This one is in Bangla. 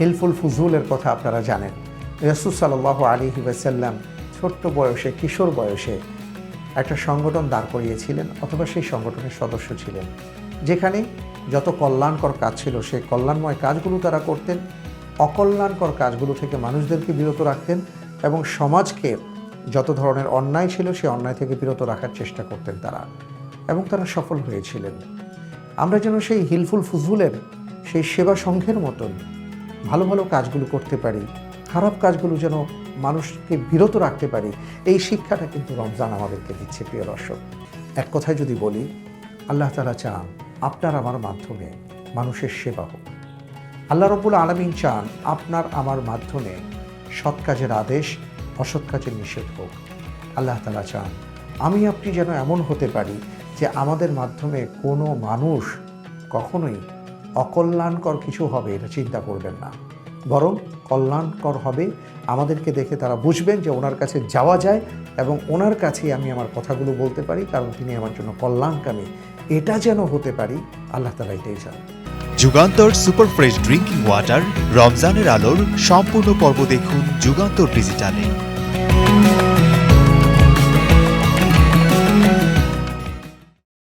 হিলফুল ফুজুলের কথা আপনারা জানেন। রাসূল সাল্লাল্লাহু আলাইহি ওয়াসাল্লাম ছোট্ট বয়সে, কিশোর বয়সে একটা সংগঠন দাঁড় করিয়েছিলেন, অথবা সেই সংগঠনের সদস্য ছিলেন, যেখানে যত কল্যাণকর কাজ ছিল সেই কল্যাণময় কাজগুলো তারা করতেন, অকল্যাণকর কাজগুলো থেকে মানুষদেরকে বিরত রাখতেন, এবং সমাজকে যত ধরনের অন্যায় ছিল সেই অন্যায় থেকে বিরত রাখার চেষ্টা করতেন তারা, এবং তারা সফল হয়েছিলেন। আমরা যেন সেই হিলফুল ফুজুলের সেই সেবা সংঘের মতন ভালো ভালো কাজগুলো করতে পারি, খারাপ কাজগুলো যেন মানুষকে বিরত রাখতে পারি, এই শিক্ষাটা কিন্তু রমজান আমাদেরকে দিচ্ছে। প্রিয় দর্শক, এক কথায় যদি বলি, আল্লাহ তাআলা চান আপনার আমার মাধ্যমে মানুষের সেবা হোক। আল্লাহ রাব্বুল আলামিন চান আপনার আমার মাধ্যমে সৎ কাজের আদেশ, অসৎ কাজের নিষেধ হোক। আল্লাহ তাআলা চান আমি আপনি যেন এমন হতে পারি যে আমাদের মাধ্যমে কোনো মানুষ কখনোই অকল্যাণকর কিছু হবে এটা চিন্তা করবেন না, বরং কল্যাণকর হবে। আমাদেরকে দেখে তারা বুঝবেন যে ওনার কাছে যাওয়া যায়, এবং ওনার কাছেই আমি আমার কথাগুলো বলতে পারি, কারণ তিনি আমার জন্য কল্যাণকামী। এটা যেন হতে পারি, আল্লাহ তাআলা এটাই চান। Jugantor super fresh drinking water রমজানের আলোর সম্পূর্ণ পর্ব দেখুন যুগান্তর ডিজিটালে।